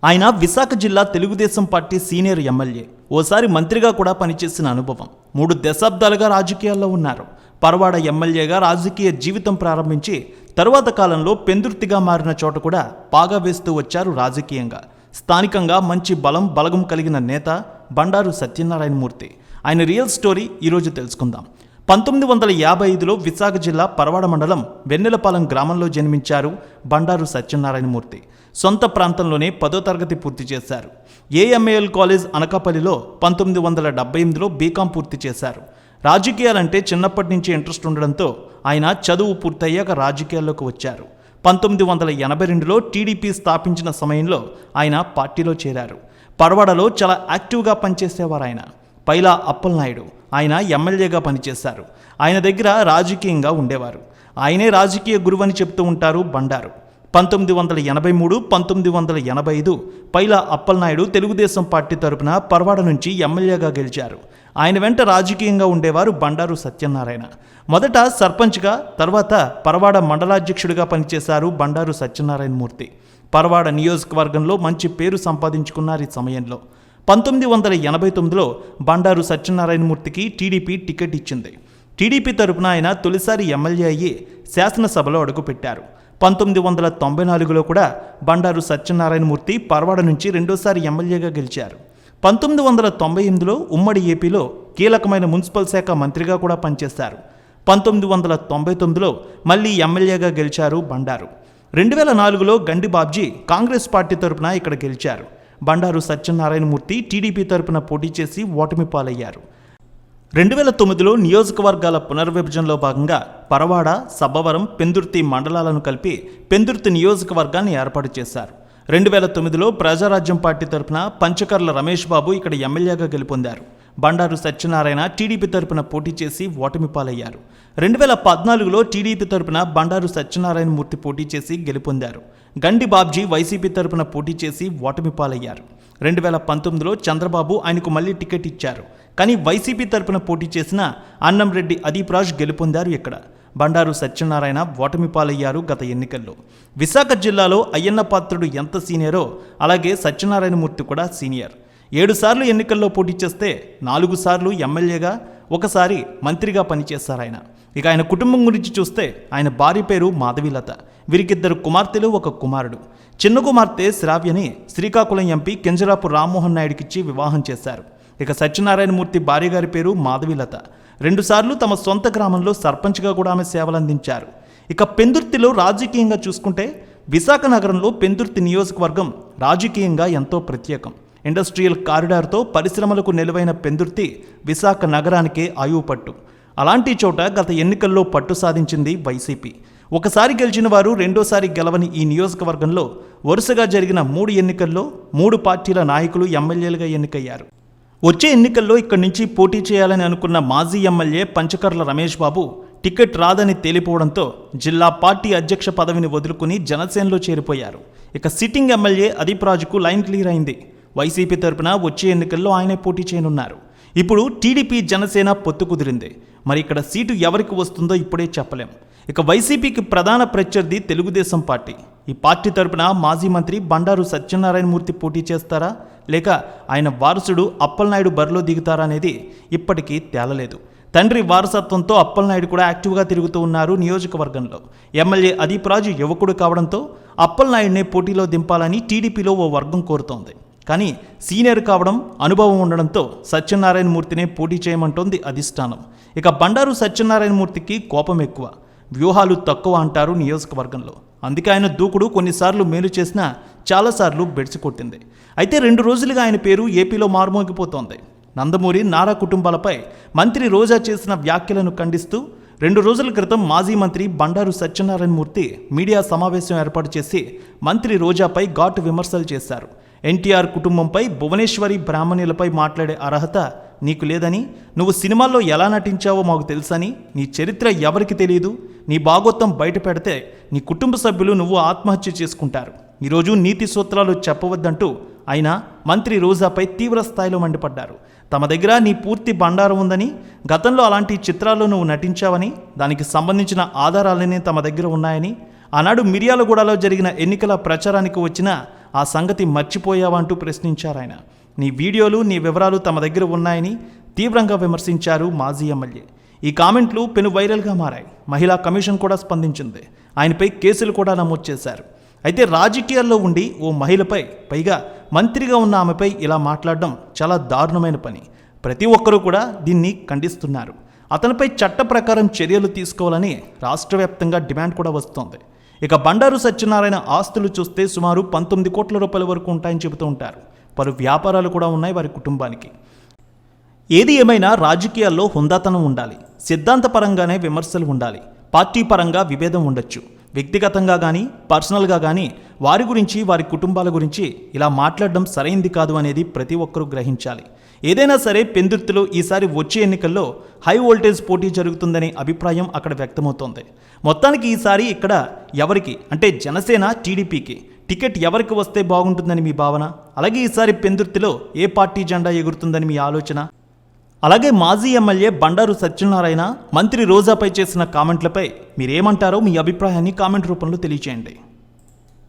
ఆయన విశాఖ జిల్లా Telugu Desam party senior MLA, ఓసారి మంత్రిగా కూడా పనిచేసిన అనుభవం. 3 దశాబ్దాలుగా రాజకీయాల్లో ఉన్నారు. పరవాడ ఎమ్మెల్యేగా రాజకీయ జీవితం ప్రారంభించి తరువాత కాలంలో పెందుర్తిగా మారిన చోట కూడా పాగా వేస్తూ వచ్చారు రాజకీయంగా. స్థానికంగా మంచి బలగం కలిగిన నేత బండారు సత్యనారాయణమూర్తి. ఆయన రియల్ స్టోరీ ఈరోజు తెలుసుకుందాం. 1955లో విశాఖ జిల్లా పరవాడ మండలం వెన్నెలపాలెం గ్రామంలో జన్మించారు బండారు సత్యనారాయణమూర్తి. సొంత ప్రాంతంలోనే 10వ తరగతి పూర్తి చేశారు. ఏఎంఏఎల్ కాలేజ్ అనకాపల్లిలో 1978లో బీకాం పూర్తి చేశారు. రాజకీయాలంటే చిన్నప్పటి నుంచి ఇంట్రెస్ట్ ఉండడంతో ఆయన చదువు పూర్తయ్యాక రాజకీయాల్లోకి వచ్చారు. 1982లో టీడీపీ స్థాపించిన సమయంలో ఆయన పార్టీలో చేరారు. పరవాడలో చాలా యాక్టివ్గా పనిచేసేవారు ఆయన. పైలా అప్పలనాయుడు ఆయన ఎమ్మెల్యేగా పనిచేశారు. ఆయన దగ్గర రాజకీయంగా ఉండేవారు. ఆయనే రాజకీయ గురువని చెప్తూ ఉంటారు బండారు. 1983, 1985 పైలా అప్పలనాయుడు తెలుగుదేశం పార్టీ తరపున పరవాడ నుంచి ఎమ్మెల్యేగా గెలిచారు. ఆయన వెంట రాజకీయంగా ఉండేవారు బండారు సత్యనారాయణ. మొదట సర్పంచ్గా, తర్వాత పరవాడ మండలాధ్యక్షుడిగా పనిచేశారు బండారు సత్యనారాయణమూర్తి. పరవాడ నియోజకవర్గంలో మంచి పేరు సంపాదించుకున్నారు. ఈ సమయంలో 1989లో బండారు సత్యనారాయణమూర్తికి టీడీపీ టికెట్ ఇచ్చింది. టీడీపీ తరపున ఆయన తొలిసారి ఎమ్మెల్యే అయ్యి శాసనసభలో అడుగుపెట్టారు. 1994లో కూడా బండారు సత్యనారాయణమూర్తి పరవాడ నుంచి రెండోసారి ఎమ్మెల్యేగా గెలిచారు. 1998లో ఉమ్మడి ఏపీలో కీలకమైన మున్సిపల్ శాఖ మంత్రిగా కూడా పనిచేశారు. 1999లో మళ్ళీ ఎమ్మెల్యేగా గెలిచారు బండారు. 2004లో గండి బాబ్జీ కాంగ్రెస్ పార్టీ తరపున ఇక్కడ గెలిచారు. బండారు సత్యనారాయణమూర్తి టీడీపీ తరపున పోటీ చేసి ఓటమి పాలయ్యారు. 2009లో నియోజకవర్గాల పునర్విభజనలో భాగంగా పరవాడ, సబ్బవరం, పెందుర్తి మండలాలను కలిపి పెందుర్తి నియోజకవర్గాన్ని ఏర్పాటు చేశారు. 2009లో ప్రజారాజ్యం పార్టీ తరపున పంచకర్ల రమేష్ బాబు ఇక్కడ ఎమ్మెల్యేగా గెలుపొందారు. బండారు సత్యనారాయణ టీడీపీ తరపున పోటీ చేసి ఓటమి పాలయ్యారు. 2014లో టీడీపీ తరపున బండారు సత్యనారాయణమూర్తి పోటీ చేసి గెలుపొందారు. గండి బాబ్జీ వైసీపీ తరపున పోటీ చేసి ఓటమి పాలయ్యారు. 2019లో చంద్రబాబు ఆయనకు మళ్ళీ టికెట్ ఇచ్చారు. కానీ వైసీపీ తరపున పోటీ చేసిన అన్నంరెడ్డి అదీప్రాజ్ గెలుపొందారు. ఇక్కడ బండారు సత్యనారాయణ ఓటమి పాలయ్యారు. గత ఎన్నికల్లో విశాఖ జిల్లాలో అయ్యన్న పాత్రుడు ఎంత సీనియరో అలాగే సత్యనారాయణమూర్తి కూడా సీనియర్. 7 సార్లు ఎన్నికల్లో పోటీ చేస్తే 4 సార్లు ఎమ్మెల్యేగా, ఒకసారి మంత్రిగా పనిచేశారు ఆయన. ఇక ఆయన కుటుంబం గురించి చూస్తే ఆయన భార్య పేరు మాధవీలత. వీరికి 2 కుమార్తెలు, 1 కుమారుడు. చిన్న కుమార్తె శ్రావ్యని శ్రీకాకుళం ఎంపీ కింజరాపు రామ్మోహన్ నాయుడికిచ్చి వివాహం చేశారు. ఇక సత్యనారాయణమూర్తి భార్య గారి పేరు మాధవీలత. 2 సార్లు తమ సొంత గ్రామంలో సర్పంచ్గా కూడా ఆమె సేవలందించారు. ఇక పెందుర్తిలో రాజకీయంగా చూసుకుంటే విశాఖ నగరంలో పెందుర్తి నియోజకవర్గం రాజకీయంగా ఎంతో ప్రత్యేకం. ఇండస్ట్రియల్ కారిడార్తో పరిశ్రమలకు నెలవైన పెందుర్తి విశాఖ నగరానికే ఆయువు పట్టు. అలాంటి చోట గత ఎన్నికల్లో పట్టు సాధించింది వైసీపీ. ఒకసారి గెలిచిన వారు రెండోసారి గెలవని ఈ నియోజకవర్గంలో వరుసగా జరిగిన 3 ఎన్నికల్లో 3 పార్టీల నాయకులు ఎమ్మెల్యేలుగా ఎన్నికయ్యారు. వచ్చే ఎన్నికల్లో ఇక్కడి నుంచి పోటీ చేయాలని అనుకున్న మాజీ ఎమ్మెల్యే పంచకర్ల రమేష్ బాబు టికెట్ రాదని తేలిపోవడంతో జిల్లా పార్టీ అధ్యక్ష పదవిని వదులుకుని జనసేనలో చేరిపోయారు. ఇక సిట్టింగ్ ఎమ్మెల్యే అదీప్రాజుకు లైన్ క్లియర్ అయింది. వైసీపీ తరపున వచ్చే ఎన్నికల్లో ఆయనే పోటీ చేయనున్నారు. ఇప్పుడు టీడీపీ జనసేన పొత్తు కుదిరింది. మరి ఇక్కడ సీటు ఎవరికి వస్తుందో ఇప్పుడే చెప్పలేం. ఇక వైసీపీకి ప్రధాన ప్రత్యర్థి తెలుగుదేశం పార్టీ. ఈ పార్టీ తరపున మాజీ మంత్రి బండారు సత్యనారాయణమూర్తి పోటీ చేస్తారా, లేక ఆయన వారసుడు అప్పలనాయుడు బరిలో దిగుతారా అనేది ఇప్పటికీ తేలలేదు. తండ్రి వారసత్వంతో అప్పలనాయుడు కూడా యాక్టివ్గా తిరుగుతూ ఉన్నారు నియోజకవర్గంలో. ఎమ్మెల్యే అదీప్రాజు యువకుడు కావడంతో అప్పలనాయుడినే పోటీలో దింపాలని టీడీపీలో ఓ వర్గం కోరుతోంది. కానీ సీనియర్ కావడం, అనుభవం ఉండడంతో సత్యనారాయణమూర్తినే పోటీ చేయమంటోంది అధిష్టానం. ఇక బండారు సత్యనారాయణమూర్తికి కోపం ఎక్కువ, వ్యూహాలు తక్కువ అంటారు నియోజకవర్గంలో. అందుకే ఆయన దూకుడు కొన్నిసార్లు మేలు చేసినా చాలాసార్లు బెడిసి కొట్టింది. అయితే 2 రోజులుగా ఆయన పేరు ఏపీలో మారుమోగిపోతోంది. నందమూరి, నారా కుటుంబాలపై మంత్రి రోజా చేసిన వ్యాఖ్యలను ఖండిస్తూ 2 రోజుల క్రితం మాజీ మంత్రి బండారు సత్యనారాయణమూర్తి మీడియా సమావేశం ఏర్పాటు చేసి మంత్రి రోజాపై ఘాటు విమర్శలు చేశారు. ఎన్టీఆర్ కుటుంబంపై, భువనేశ్వరి బ్రాహ్మణులపై మాట్లాడే అర్హత నీకు లేదని, నువ్వు సినిమాల్లో ఎలా నటించావో మాకు తెలుసని, నీ చరిత్ర ఎవరికి తెలియదు, నీ భాగోత్తం బయట పెడితే నీ కుటుంబ సభ్యులు నువ్వు ఆత్మహత్య చేసుకుంటారు, ఈరోజు నీతి సూత్రాలు చెప్పవద్దంటూ ఆయన మంత్రి రోజాపై తీవ్ర స్థాయిలో మండిపడ్డారు. తమ దగ్గర నీ పూర్తి బండారం ఉందని, గతంలో అలాంటి చిత్రాల్లో నువ్వు నటించావని, దానికి సంబంధించిన ఆధారాలన్నీ తమ దగ్గర ఉన్నాయని, ఆనాడు మిర్యాలగూడలో జరిగిన ఎన్నికల ప్రచారానికి వచ్చిన ఆ సంగతి మర్చిపోయావా అంటూ ప్రశ్నించారు ఆయన. నీ వీడియోలు నీ వివరాలు తమ దగ్గర ఉన్నాయని తీవ్రంగా విమర్శించారు మాజీ ఎమ్మెల్యే. ఈ కామెంట్లు పెను వైరల్గా మారాయి. మహిళా కమిషన్ కూడా స్పందించింది. ఆయనపై కేసులు కూడా నమోదు చేశారు. అయితే రాజకీయాల్లో ఉండి ఓ మహిళపై, పైగా మంత్రిగా ఉన్న ఆమెపై ఇలా మాట్లాడడం చాలా దారుణమైన పని. ప్రతి ఒక్కరూ కూడా దీన్ని ఖండిస్తున్నారు. అతనిపై చట్ట ప్రకారం చర్యలు తీసుకోవాలని రాష్ట్ర వ్యాప్తంగా డిమాండ్ కూడా వస్తోంది. ఇక బండారు సత్యనారాయణ ఆస్తులు చూస్తే సుమారు 19 కోట్ల రూపాయల వరకు ఉంటాయని చెబుతూ ఉంటారు. పలు వ్యాపారాలు కూడా ఉన్నాయి వారి కుటుంబానికి. ఏది ఏమైనా రాజకీయాల్లో హుందాతనం ఉండాలి. సిద్ధాంతపరంగానే విమర్శలు ఉండాలి. పార్టీ పరంగా విభేదం ఉండొచ్చు. వ్యక్తిగతంగా కానీ పర్సనల్గా కానీ వారి గురించి, వారి కుటుంబాల గురించి ఇలా మాట్లాడడం సరైంది కాదు అనేది ప్రతి ఒక్కరూ గ్రహించాలి. ఏదైనా సరే పెందుర్తిలో ఈసారి వచ్చే ఎన్నికల్లో హై వోల్టేజ్ పోటీ జరుగుతుందనే అభిప్రాయం అక్కడ వ్యక్తమవుతోంది. మొత్తానికి ఈసారి ఇక్కడ ఎవరికి అంటే జనసేన, టీడీపీకి టికెట్ ఎవరికి వస్తే బాగుంటుందని మీ భావన? అలాగే ఈసారి పెందుర్తిలో ఏ పార్టీ జెండా ఎగురుతుందని మీ ఆలోచన? అలాగే మాజీ ఎమ్మెల్యే బండారు సత్యనారాయణ, మంత్రి రోజాపై చేసిన కామెంట్లపై మీరేమంటారో మీ అభిప్రాయాన్ని కామెంట్ రూపంలో తెలియచేయండి.